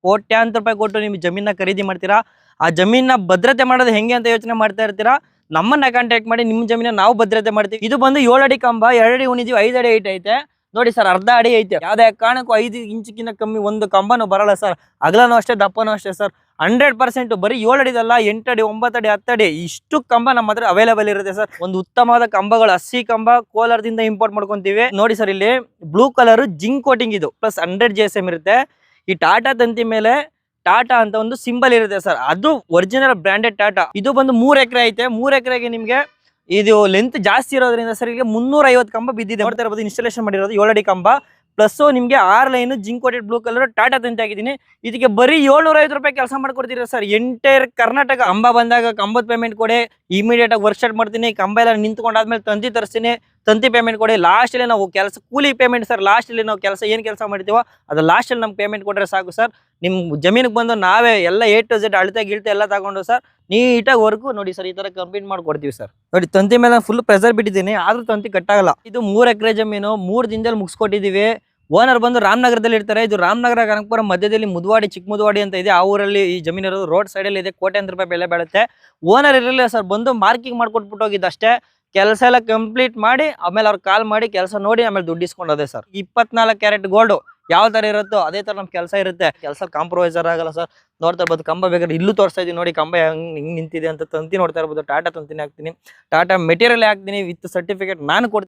ಕೋಟ್ಯಾಂತರ ರೂಪಾಯಿ ಕೊಟ್ಟು ನಿಮ್ಗೆ ಜಮೀನ ಖರೀದಿ ಮಾಡ್ತೀರಾ, ಆ ಜಮೀನ ಭದ್ರತೆ ಮಾಡೋದು ಹೆಂಗೆ ಅಂತ ಯೋಚನೆ ಮಾಡ್ತಾ ಇರ್ತೀರಾ, ನಮ್ಮನ್ನ ಕಾಂಟ್ಯಾಕ್ಟ್ ಮಾಡಿ ನಿಮ್ಮ ಜಮೀನ ನಾವು ಭದ್ರತೆ ಮಾಡ್ತೀವಿ. ಇದು ಬಂದು 7 ಅಡಿ ಕಂಬ, 2 ಅಡಿ ಉಣಿದೀವಿ, 5 ಅಡಿ ಹೈಟ್ ಐತೆ ನೋಡಿ ಸರ್, ಅರ್ಧ ಅಡಿ ಐತೆ. ಯಾವ್ದೇ ಕಾರಣಕ್ಕೂ 5 ಇಂಚಿಗಿಂತ ಕಮ್ಮಿ ಒಂದು ಕಂಬನೂ ಬರಲ್ಲ ಸರ್. ಅಗಲನೂ ಅಷ್ಟೇ, ದಪ್ಪನೂ ಅಷ್ಟೇ ಸರ್. 100% ಬರೀ 7 ಅಡಿದಲ್ಲ, 8 ಅಡಿ, 9 ಅಡಿ, 10 ಅಡಿ ಇಷ್ಟು ಕಂಬ ನಮ್ಮ ಹತ್ರ ಅವೈಲೇಬಲ್ ಇರುತ್ತೆ ಸರ್. ಒಂದು ಉತ್ತಮವಾದ ಕಂಬಗಳು, 80 ಕಂಬ ಕೋಲಾರದಿಂದ ಇಂಪೋರ್ಟ್ ಮಾಡ್ಕೊಂತೀವಿ. ನೋಡಿ ಸರ್, ಇಲ್ಲಿ ಬ್ಲೂ ಕಲರ್ ಜಿಂಕ್ ಕೋಟಿಂಗ್ ಇದು, ಪ್ಲಸ್ 100 GSM ಇರುತ್ತೆ. ಈ ಟಾಟಾ ತಂತಿ ಮೇಲೆ ಟಾಟಾ ಅಂತ ಒಂದು ಸಿಂಬಲ್ ಇರುತ್ತೆ ಸರ್, ಅದು ಒರಿಜಿನಲ್ ಬ್ರಾಂಡೆಡ್ ಟಾಟಾ. ಇದು ಬಂದು 3 ಎಕರೆ ಐತೆ. 3 ಎಕರೆಗೆ ನಿಮ್ಗೆ ಇದು ಲೆಂತ್ ಜಾಸ್ತಿ ಇರೋದ್ರಿಂದ ಸರ್ ಈಗ 350 ಕಂಬ ಬಿದ್ದಿದೆ. ನೋಡ್ತಾ ಇರಬಹುದು, ಇನ್ಸ್ಟಾಲೇಷನ್ ಮಾಡಿರೋದು 7 ಅಡಿ ಕಂಬ, ಪ್ಲಸ್ ನಿಮ್ಗೆ 6 line zinc coated blue colour Tata ತಂತಿ ಹಾಕಿದೀನಿ. ಇದಕ್ಕೆ ಬರೀ 750 ರೂಪಾಯಿ ಕೆಲಸ ಮಾಡ್ಕೊಡ್ತೀರಾ ಸರ್. ಎಂಟೈರ್ ಕರ್ನಾಟಕ. ಕಂಬ ಬಂದಾಗ ಕಂಬದ ಪೇಮೆಂಟ್ ಕೊಡಿ, ಇಮಿಡಿಯೇಟ್ ಆಗಿ ವರ್ಕ್ ಸ್ಟಾರ್ಟ್ ಮಾಡ್ತೀನಿ. ಕಂಬ ಎಲ್ಲ ನಿಂತ್ಕೊಂಡಾದ್ಮೇಲೆ ತಂತಿ ತರಿಸ್ತೀನಿ, ತಂತಿ ಪೇಮೆಂಟ್ ಕೊಡಿ. ಲಾಸ್ಟ್ ಅಲ್ಲಿ ನಾವು ಕೆಲಸ ಕೂಲಿ ಪೇಮೆಂಟ್ ಸರ್. ಲಾಸ್ಟ್ ಅಲ್ಲಿ ನಾವು ಏನ್ ಕೆಲಸ ಮಾಡ್ತೀವೋ ಅದು ಲಾಸ್ಟ್ ಅಲ್ಲಿ ನಮ್ಗೆ ಪೇಮೆಂಟ್ ಕೊಟ್ರೆ ಸಾಕು ಸರ್. ನಿಮ್ ಜಮೀನಿಗೆ ಬಂದು ನಾವೇ ಎಲ್ಲ A to Z ಅಳತೆ ಗಿಳತೆ ಎಲ್ಲ ತಗೊಂಡು ಸರ್ ನೀಟಾಗಿ ವರ್ಕ್ ನೋಡಿ ಸರ್, ಈ ತರ ಕಂಪ್ಲೀಟ್ ಮಾಡ್ಕೊಡ್ತೀವಿ ಸರ್. ನೋಡಿ ತಂತಿ ಮೇಲೆ ಫುಲ್ ಪ್ರೆಸರ್ ಬಿಟ್ಟಿದ್ದೀನಿ, ಆದ್ರೂ ತಂತಿ ಕಟ್ಟಾಗಲ್ಲ. ಇದು 3 ಎಕರೆ ಜಮೀನು 3 ದಿನದಲ್ಲಿ ಮುಗಿಸ್ಕೊಟ್ಟಿದೀವಿ. ಓನರ್ ಬಂದು ರಾಮನಗರದಲ್ಲಿ ಇರ್ತಾರೆ. ಇದು ರಾಮನಗರ ಕನಕಪುರ ಮಧ್ಯದಲ್ಲಿ ಮುದ್ವಾಡಿ, ಚಿಕ್ಕ ಮುದ್ವಾಡಿ ಅಂತ ಇದೆ. ಆ ಊರಲ್ಲಿ ಈ ಜಮೀನು ಇರೋದು, ರೋಡ್ ಸೈಡ್ ಅಲ್ಲಿ ಇದೆ. ಕೋಟ್ಯಾಂತರ ರೂಪಾಯಿ ಬೆಲೆ ಬಾಳುತ್ತೆ. ಓನರ್ ಇರಲಿಲ್ಲ ಸರ್, ಬಂದು ಮಾರ್ಕಿಂಗ್ ಮಾಡ್ಕೊಟ್ಬಿಟ್ಟು ಹೋಗಿದ್ದು ಅಷ್ಟೇ. ಕೆಲಸ ಎಲ್ಲ ಕಂಪ್ಲೀಟ್ ಮಾಡಿ ಆಮೇಲೆ ಅವ್ರು ಕಾಲ್ ಮಾಡಿ ಕೆಲಸ ನೋಡಿ ಆಮೇಲೆ ದುಡ್ಡು ಇಸ್ಕೊಂಡೋದೆ ಸರ್. 24 ಕ್ಯಾರೆಟ್ ಗೋಲ್ಡ್ ಯಾವ ತರ ಇರುತ್ತೋ ಅದೇ ತರ ನಮ್ ಕೆಲಸ ಇರುತ್ತೆ. ಕೆಲಸ ಕಾಂಪ್ರಮೈಸರ್ ಆಗಲ್ಲ ಸರ್. ನೋಡ್ತಾ ಇರ್ಬೋದು, ಕಂಬ ಬೇಕಾದ್ರೆ ಇಲ್ಲೂ ತೋರಿಸ್ತಾ ಇದೀನಿ ನೋಡಿ, ಕಂಬ ಹಿಂಗ್ ನಿಂತಿದೆ ಅಂತ. ತಂತಿ ನೋಡ್ತಾ ಇರ್ಬೋದು, ಟಾಟಾ ತಂತಿನೇ ಹಾಕ್ತೀನಿ, ಟಾಟಾ ಮೆಟೀರಿಯಲ್ ಹಾಕ್ತೀನಿ ವಿತ್ ಸರ್ಟಿಫಿಕೇಟ್ ನಾನು ಕೊಡ್ತೀನಿ.